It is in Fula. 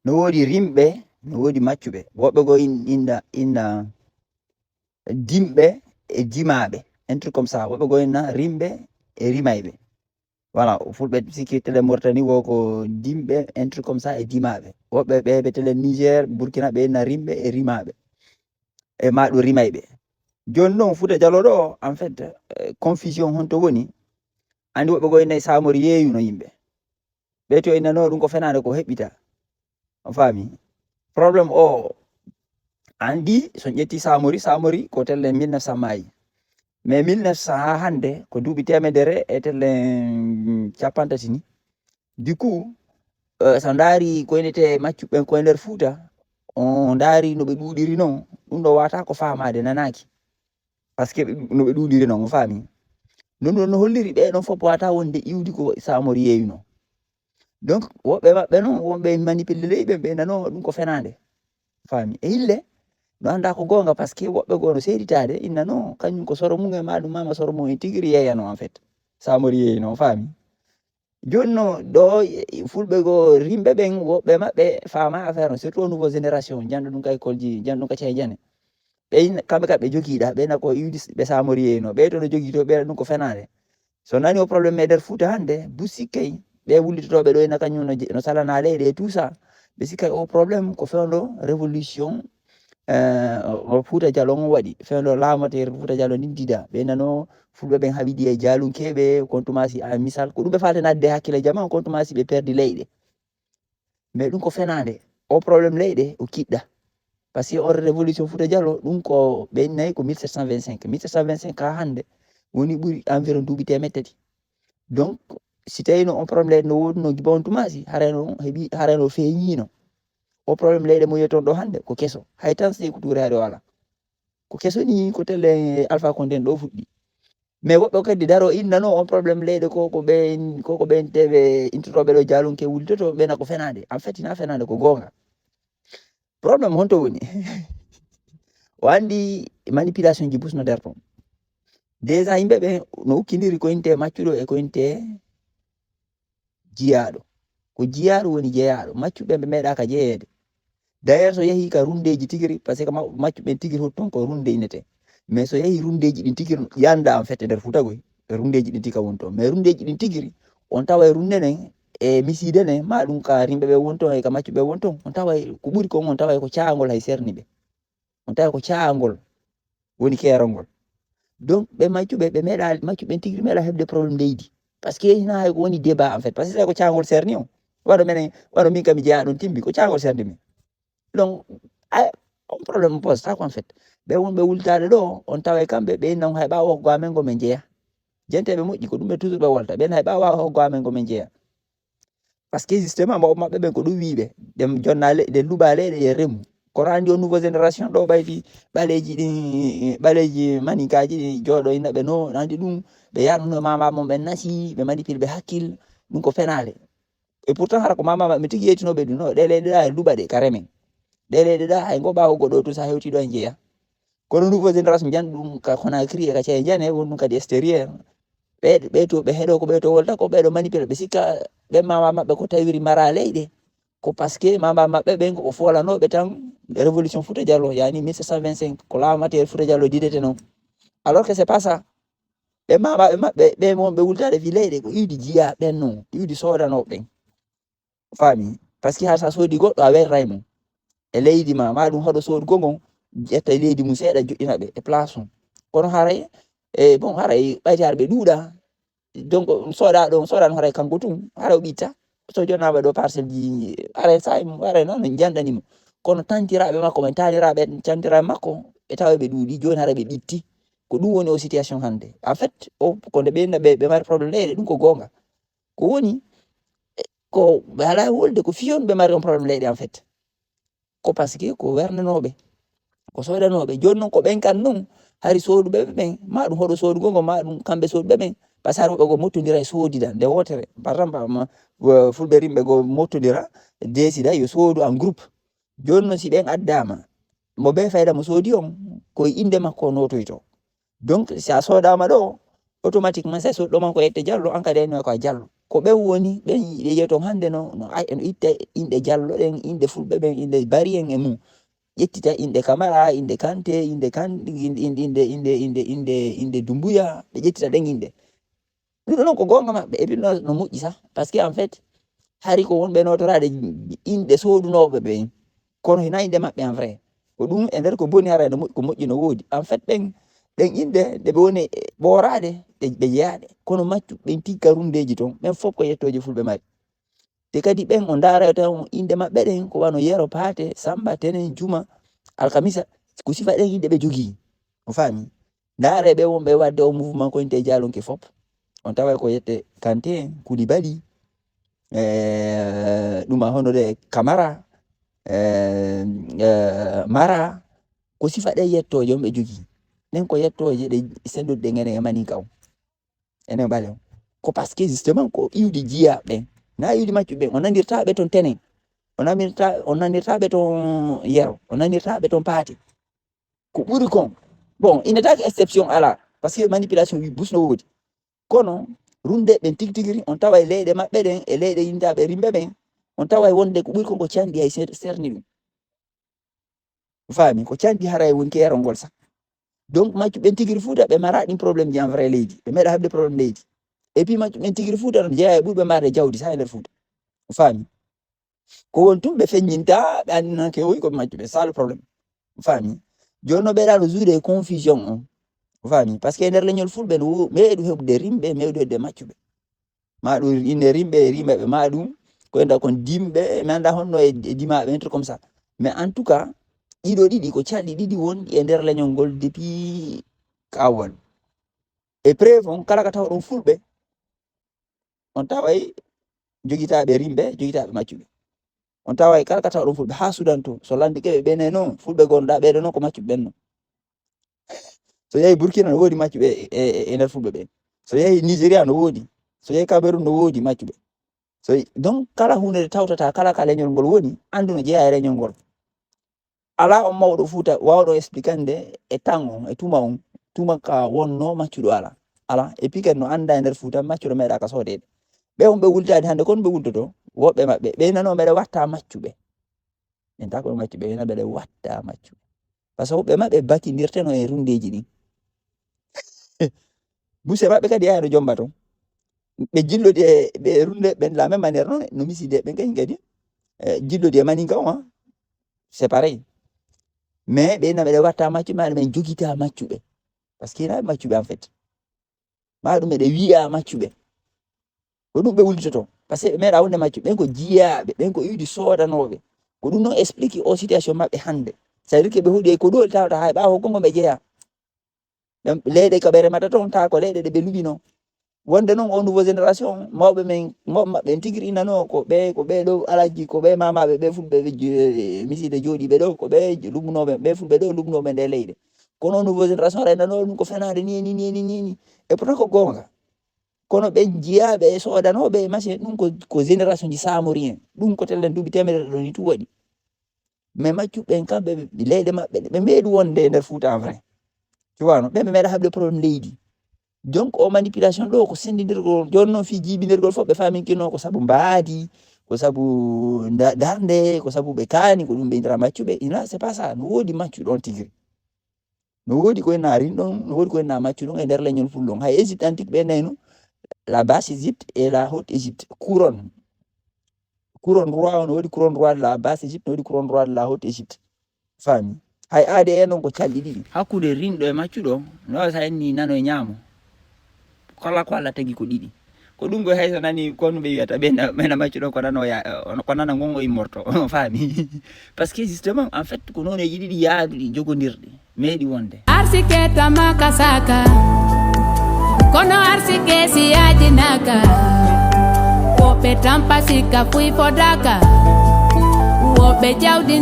no wodi rimɓe no wodi maccuɓe, woɓɓe go inna dimɓe e dimaɓe, un truc comme ça. Woɓɓe go inna rimɓe e rimayɓe. Voilà, fulɓe sikki tele Mauritanie wo ko dimɓe, un truc comme ça e dimaɓe. Woɓɓe ɓe tele Niger, Burkina ɓe inna rimɓe e rimaɓe e maɗo rimayɓe. Joni non Fouta Djallon ɗo en fait confusion honto woni, andi woɓɓe go inna Samori yeeyuno yimɓe, ɓe to innano ɗum ko fenade ko heɓɓita. On faami probléme o andi so ƴetti Samori ko telle 1900 maayi, mais 1900 ha hande ko duuɓi temedere e telle capantati ni. Du coup so ndaari ko inete maccuɓe ko nder Fouta, on ndaari no ɓe ɗuuɗiri non, ɗum ɗo wata ko famade nanaki, parce que no ɓe ɗuuɗiri non, on faami. Non no holliri ɓe ɗon fof wata wonde iwdi ko Samori yeeyuno. Donc woɓɓe maɓɓe non wonɓe manipulé ɓe nano ɗum ko fenade, faami. E hille no anda ko gonga, parce que woɓɓe go no seeditade inna non kañum ko soro mum e maɗum mama soro mum e tigiri yeeyano en fait, Samori yeeyno, faami. Joni no ɗo fulɓe go rimɓe ɓen woɓɓe maɓɓe fama affaire, surtout nouveau génération janɗo ɗum ka école ji, janɗo ɗum ka ceejane, ɓe kamɓe ka ɓe jogiiɗa ɓe nako iwdi ɓe Samori yeeyno, ɓe to no jogui to ɓe ɗum ko fenade. So nani o probléme e nder Fouta hande bu sikkay ɓe wullitotoɓe ɗo ina kañum no salana leyɗe et tout ça, ɓe sikkay o probléme ko fewndo révolution o Fouta Djallon waɗi, fewndo laamotere Fouta Djallon ndidida, ɓe nano fulɓe ɓen haɓidi e jaalunkeɓe, kontumasi a misal ko ɗum ɓe fate nadde hakkille jama, kontumasi ɓe perdi leyɗe, mais ɗum ko fenade o probléme leyɗe o kiɗɗa, par ce que on révolution Fouta Djallon ɗum ko ɓe nayi ko 1725 ha hande woni ɓuri environ duuɓi temeɗɗe tati. Donc si tawi no on probléme no wodi no Gibon Tumasi hareno heeɓi hareno feeñino, o probléme leyɗe mo yeton ɗo hande ko kesso, hay tan Sékou Touré hade wala ko kesso ni ko telle Alpha Condé ɗo fuɗɗi. Mais woɓɓe kadi daro innano on probléme leyɗe koko ɓen teɓe intotoɓe ɗo jaalunke wullitoto ɓena ko fenade, en fait ina fenade ko gonga. Probléme honto woni o andi manipulation ji busno nder ton. Déjà yimɓe ɓe no ukkidiri ko inte maccuɗo e ko inte jiyaɗo, ko jiyaɗo woni jeeyaɗo, maccuɓe ɓe meeɗaka jeeyede. D'ailleurs so yehi ka rundeji tigiri, par ce que maccuɓe tigiri hotton ko runde inete, mais so yehi rundeji ɗin tigiri yanda en fait nder Fouta goy rundeji ɗin tika wonton, mais rundeji ɗin tigiri on tawa runde nden e miside nden ma ɗum ka rimɓeɓe wonton e ka maccuɓe wonton, on tawa ko ɓuri kon on tawa ko caangol hay serniɓe, on tawa ko caangol woni kerongol. Donc ɓe maccuɓe ɓe meeɗa maccuɓe tigiri meeɗa heɓde probléme leydi, par ce que hina hay ko woni débat en fait, par ce que ko caangol serni on waɗo menen waɗo min kam mi jeeya ɗon timmi ko caangol serni min. Donc on probléme pose ta ko en fait ɓe wonɓe wultade ɗo on tawa kamɓe ɓe non hay ɓawa hokgo amen gomin jeeya, jenteɓe moƴƴi ko ɗum ɓe toujours ɓe wolta ɓen hay ɓawa hokgo amen gomin jeeya, par ce que justement maɓɓe ɓen ko ɗum wiɓe ɗe jonna ɗe luuɓa leyɗe e remu, kono andi o nouveau génération ɗo ɓaydi ɓaleji ɗin ɓaleji maninkaji ɗi jooɗo innaɓe no andi ɗum ɓe yarno mama mon ɓen nasi ɓe manipule ɓe hakkille, ɗum ko fenade. Et pourtant hara ko mama maɓɓe tigi yeytinoɓe ɗum no ɗe leyɗe ɗa e luuɓa ɗe ka remen, ɗe leyɗe ɗa hay ngo ɓawa goɗɗo to sa hewti ɗo e jeeya. Kono nouveau génération jan ɗum ka Conakry e ka Ceejane won ɗum kadi extérieur, ɓe to ɓe heeɗo ko ɓe to wolta ko ɓeɗo manipule ɓe sikka ɓe mama maɓɓe ko tawiri mara leyɗe ko parce que mama maɓɓe ɓen ko folanoɓe tan révolution Fouta Djallon yani 1725 ko laamotere Fouta Djallon didete non, alors que c'est pas ça. ɓe mamaɓe maɓɓe ɓe mon ɓe wultade wi leyɗe ko iwdi jiya ɓen non, iwdi sodanoɓe ɓen, faami, par ce que ha sa soodi goɗɗo a werray mum e leydi ma ɗum haɗo sodugo ngon ƴetta leydi mum seeɗa joƴƴina ɓe e place on, kono haray e bon haray ɓaytare ɓe ɗuuɗa, donc soɗaɗo soɗano haray kanko tum haray o ɓitta so jonnama ɗo parcelle ji haray say haray noon janɗanimo, kono tantiraɓe makko men taniraɓe tantiraɓe makko ɓe tawa ɓe ɗuuɗi joni haray ɓe ɓitti, ko ɗum woni o situation hande en fait o ko nde ɓe mari probléme leyɗe ɗum ko gonga, ko woni ko ɓe ala wolde ko fiyon ɓe mari on probléme leyɗe en fait, ko parce que ko wernanoɓe ko sodanoɓe, joni noon ko ɓen kan non hari soduɓe ɓen ma ɗum hoɗo sodugo ngo ma ɗum kamɓe soduɓe ɓen, par ce que har woɓɓe go mottodira e soodida nde wotere, par exemple fulɓe rimɓe go mottodira desida yo soodu en groupe, joni noon si ɓen addama mo be fayda mo soodi on koye inde makko notoyto, donc sa sodama ɗo automatiquement sa soodi ɗo man ko yette Diallo an kadi ko a Diallo, ko ɓen woni ɓen yeton hande no itta inɗe jallo ɗen, inɗe fulɓe ɓen, inɗe bari en e mum, ƴettita inɗe Camara, inɗe Kante, inɗe Dumbuya, ɓe ƴettita ɗen inɗe. Ɗum non ko gonga maɓɓe e ɓe no moƴƴi sa, par ce que en fait hari ko wonɓe notorade inɗe sodunoɓe ɓen kono hina inɗe maɓɓe en vrai ko ɗum e nder ko boni hara ko moƴƴi no woodi en fait ɗen inɗe ɗe ɓe woni ɓorade ɓe jeyaɗe kono maccu ɓen tigga rundeji ton ɓen fof ko yettoje fulɓe mari te kadi ɓen o ndaara tan inɗe maɓɓe ɗen ko wano Yero, Paate, Samba, Tenen, Juma, Alkamisa ko sifa ɗen inɗe ɓe jogii o faami ndaare ɓe wonɓe wadde o mouvement koynte jalonke fof on tawa ko yette Kanté, Koulibaly, ɗuma hono de Camara, Mara ko sifa ɗe yettoje on ɓe jogii ɗen ko yettoje ɗe sendude ɗe ngene e maninka enen ɓale ko par ce que justement ko iwdi jiyaɓe na iwdi maccu ɓe on nanirtaɓe ton Tenen, on nanirtaɓe ton Yero, on nanirtaɓe ton Paate ko ɓuri kon bon inetake exception ala par ce que manipulation wi busno woodi kono runde ɓen tigtigiri on tawa e leyɗe maɓɓe ɗen e leyɗe yindaɓe rimɓe ɓen on tawa wonde ko ɓuri kon ko canɗi hay serni ɗum faami ko canɗi hara e wonki erol ngol sax donc maccu ɓen tigiri Fuuta ɓe mara ɗin probléme ji en vrai leydi ɓe meeɗa habde probléme leydi et puis maccu ɓen tigiri Fuuta no jeeya e ɓurɓe marde jawdi sa e nder Fuuta faami ko won tum ɓe feññinta ɓe andinanke oyi koɓe maccu ɓe ça le probléme faami joni no ɓeɗano joude e confusion on faami par ce que e nder leñol fulɓe no meeɗi heɓde rimɓe meeɗi heɓde maccuɓe ma ɗum inne rimɓe e rimaɓe ma ɗum ko enda kon dimɓe mi anda honno e dimaɓe un truc comme ça mais en tout cas ɗiɗo ɗiɗi ko calɗi ɗiɗi woni e nder leñol ngol depuis kawol e preuve on kala ka tawa ɗon fulɓe on taway jogitaɓe rimɓe jogitaɓe maccuɓe on taway kala ka tawa ɗon fulɓe ha Sudan to so landi keɓe ɓene noon fulɓe gonɗa ɓeɗe noon ko maccuɓe ɓen noon so yehi Burkina no woodi maccuɓe e nder fulɓe ɓen so yehi Nigéria no woodi so yehi Cameroun no woodi maccuɓe so donc kala hunde nde tawtata kala ka leñol ngol woni andu no jeeya e leñol ngol ala on mawɗo Fuuta wawɗo explicande e tan on e tuma ka wonno maccuɗo ala et puis kadi no anda e nder Fuuta maccuɗo meeɗa ka soodede ɓe wonɓe wultade hande kono ɓe wultoto woɓɓe maɓɓe ɓe nano ɓeɗe watta maccuɓe en ta ko maccuɓe ɓe nano ɓeɗe watta maccuɓe par ce que woɓɓe maɓɓe batinirteno e rundeji ɗin buse maɓɓe kadi yahano jomba ton ɓe jillodi ɓe runde ɓen la même manière noon no miside ɓen kañum kadi jillodi e maninka on c'est pareil mais ɓe na ɓeɗe watta maccuɓe maɗa ɓen jogita maccuɓe par ce que hina maccuɓe en fait ma ɗum ɓeɗe wiya maccuɓe ko ɗum ɓe wultoto par ce que ɓe meeɗa wonde maccuɓe ɓen ko jiyaɓe ɓen ko iwdi sodanoɓe ko ɗum noon explique o situation maɓɓe hande ça veut dire que ɓe huuɗi ko ɗoli tawata hay ɓawo gongo ɓe jeeya leyɗe ko ɓe remata ton ta ko leyɗe ɗe ɓe luɓino wonde noon o nouveau génération mawɓe men mawɓe maɓɓe tigiri innano ko ɓe ɗo alaji ko ɓe mamaɓe ɓe fulɓe miside jooɗiɓe ɗo ko ɓe lumnoɓe ɓe fulɓe ɗo lumnoɓe nde leyɗe kono nouveau génération rennano ɗum ko fenade ni et pourtant ko gonga kono ɓe jiyaɓe e sodanoɓe machine ɗum ko génération ji samori en ɗum ko tellen duuɓi temedere ɗo ni tu waɗi mais maccuɓen kamɓe leyɗe maɓɓe ɓe meeɗi wonde e nder Fuuta en vrai tu vois no ɓe meeɗa habde probléme leydi donc o manipulation ɗo ko sendidirgol joni noon fi jibinirgol fof ɓe faminkino ko saabu mbaadi ko saabu darde ko saabu ɓe kaani ko ɗum ɓe indira maccuɓe ina c'est pas ça no woodi maccuɗo on tigiri no woodi ko enna rinɗon no woodi ko enna maccuɗon e nder leñol fulɗon hay Égypte antique ɓe nayno la basse Égypte et la haute Égypte couronne roi no woodi couronne roi de la basse Égypte no woodi couronne roi de la haute Égypte faami hay aade en noon ko calɗi ɗiɗi hakkude rinɗo e maccuɗo no sa enni nano e ñaamo kala ko Allah tagi ko ɗiɗi ko ɗum go hayso nani kono ɓe wiyata ɓena maccuɗo ko nana gongo immorto faami parce que justement en fait ko noneji ɗiɗi yaaduɗi jogodirɗi meeɗi wonde arsike tama kasaka kono arsike si yajinaka woɓɓe tampa sikka fuy fodaka woɓɓe jawdi